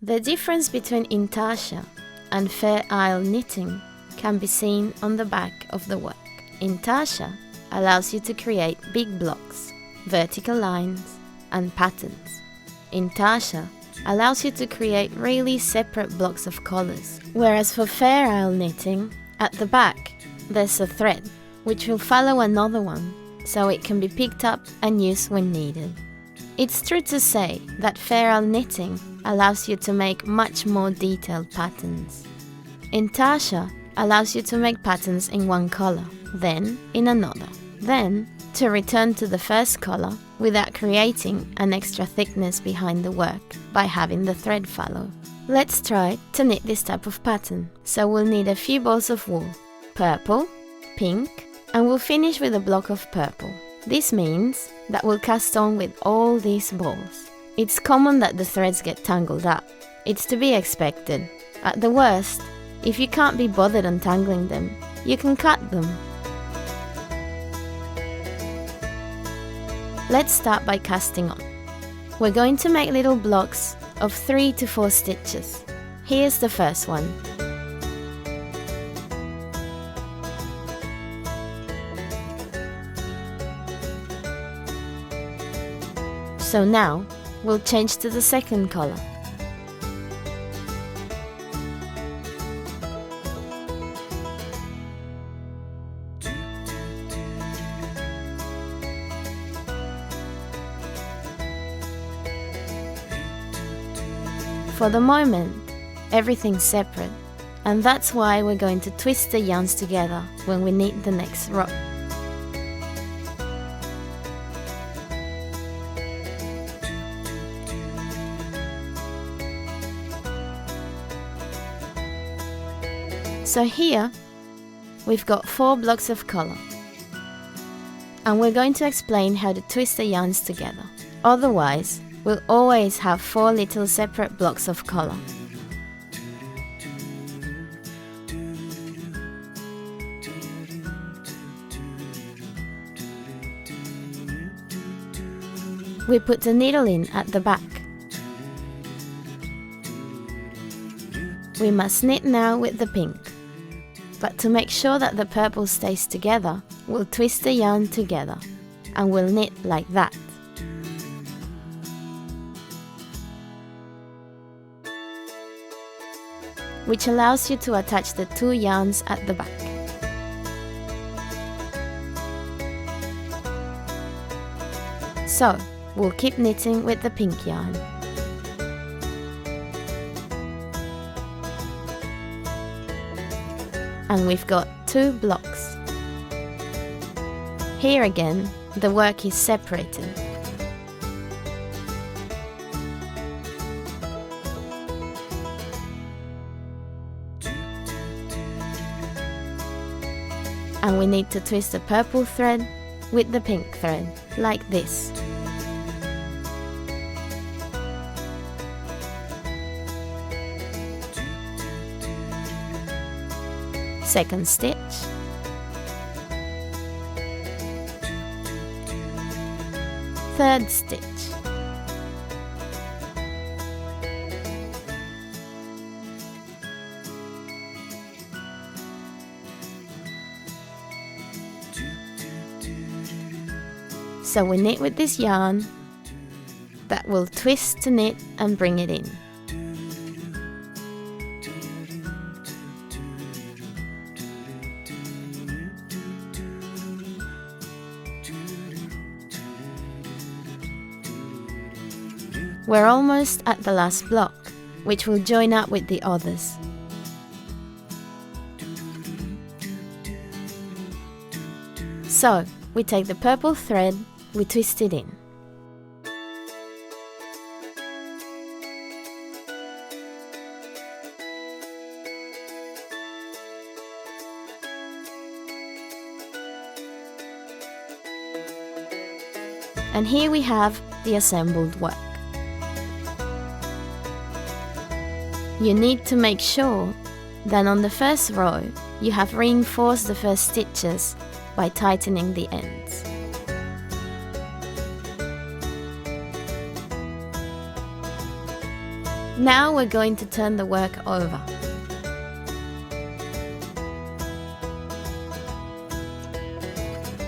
The difference between intarsia and Fair Isle knitting can be seen on the back of the work. Intarsia allows you to create big blocks, vertical lines, and patterns. Intarsia allows you to create really separate blocks of colors, whereas for Fair Isle knitting, at the back there's a thread which will follow another one, so it can be picked up and used when needed. It's true to say that Fair Isle knitting allows you to make much more detailed patterns. Intarsia allows you to make patterns in one color, then in another, then to return to the first color without creating an extra thickness behind the work by having the thread follow. Let's try to knit this type of pattern. So we'll need a few balls of wool, purple, pink, and we'll finish with a block of purple. This means that we'll cast on with all these balls. It's common that the threads get tangled up. It's to be expected. At the worst, if you can't be bothered untangling them, you can cut them. Let's start by casting on. We're going to make little blocks of 3 to 4 stitches. Here's the first one. So now, we'll change to the second color. For the moment, everything's separate, and that's why we're going to twist the yarns together when we knit the next row. So here, we've got 4 blocks of color, and we're going to explain how to twist the yarns together. Otherwise, we'll always have 4 little separate blocks of color. We put the needle in at the back. We must knit now with the pink, but to make sure that the purple stays together, we'll twist the yarn together, and we'll knit like that. Which allows you to attach the 2 yarns at the back. So, we'll keep knitting with the pink yarn. And we've got 2 blocks. Here again, the work is separated. And we need to twist the purple thread with the pink thread, like this. Second stitch. Third stitch. So we knit with this yarn that will twist to knit and bring it in. We're almost at the last block, which will join up with the others. So, we take the purple thread, we twist it in. And here we have the assembled work. You need to make sure that on the first row you have reinforced the first stitches by tightening the ends. Now we're going to turn the work over.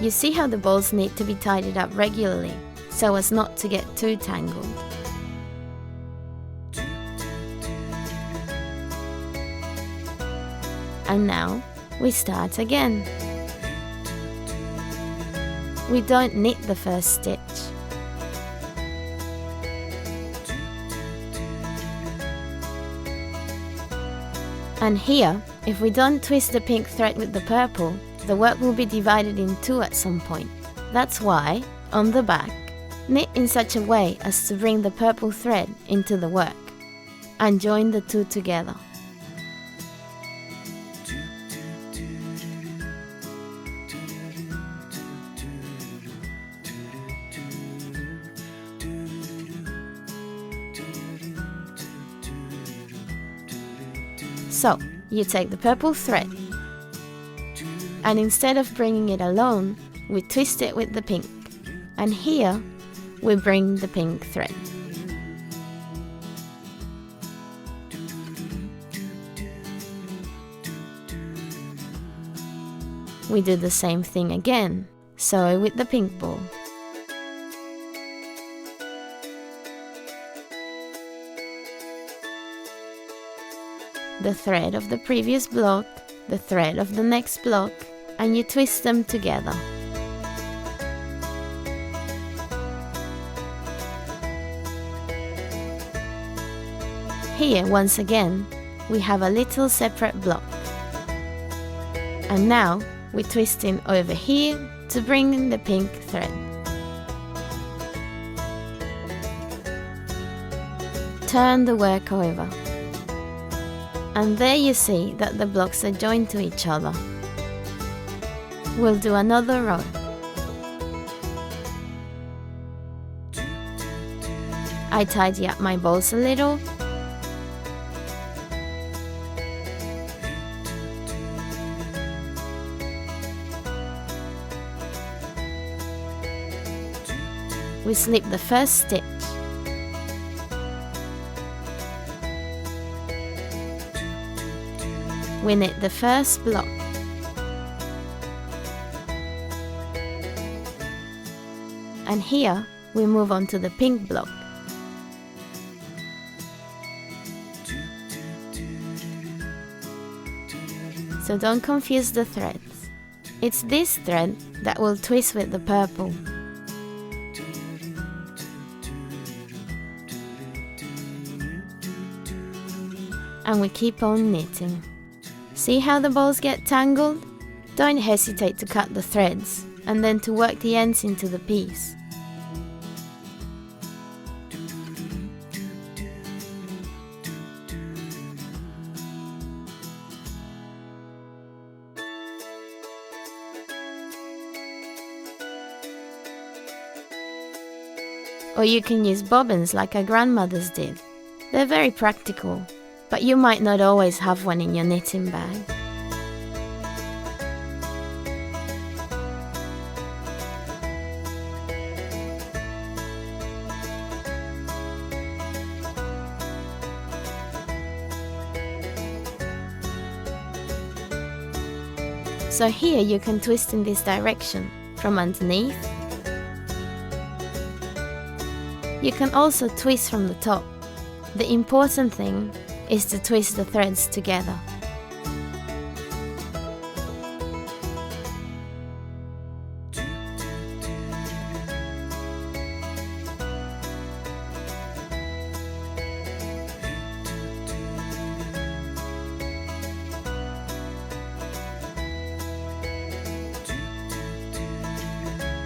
You see how the balls need to be tidied up regularly so as not to get too tangled. And now we start again. We don't knit the first stitch. And here, if we don't twist the pink thread with the purple, the work will be divided in two at some point. That's why, on the back, knit in such a way as to bring the purple thread into the work, and join the two together. So, you take the purple thread, and instead of bringing it alone, we twist it with the pink, and here we bring the pink thread. We do the same thing again, so with the pink ball. The thread of the previous block, the thread of the next block, and you twist them together. Here, once again, we have a little separate block. And now, we're twisting over here to bring in the pink thread. Turn the work over. And there you see that the blocks are joined to each other. We'll do another row. I tidy up my balls a little. We slip the first stitch. We knit the first block. And here we move on to the pink block. So don't confuse the threads. It's this thread that will twist with the purple. And we keep on knitting. See how the balls get tangled? Don't hesitate to cut the threads and then to work the ends into the piece. Or you can use bobbins like our grandmothers did. They're very practical, but you might not always have one in your knitting bag. So here you can twist in this direction, from underneath. You can also twist from the top. The important thing is to twist the threads together.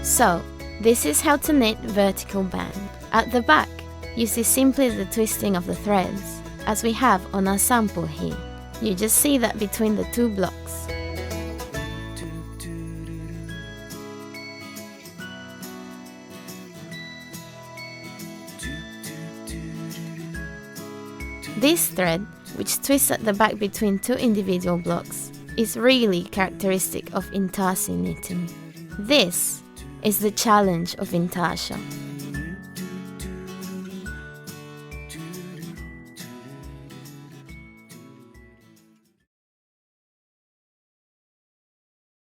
So, this is how to knit vertical band. At the back, you see simply the twisting of the threads, as we have on our sample here. You just see that between the two blocks. This thread, which twists at the back between two individual blocks, is really characteristic of intarsia knitting. This is the challenge of intarsia.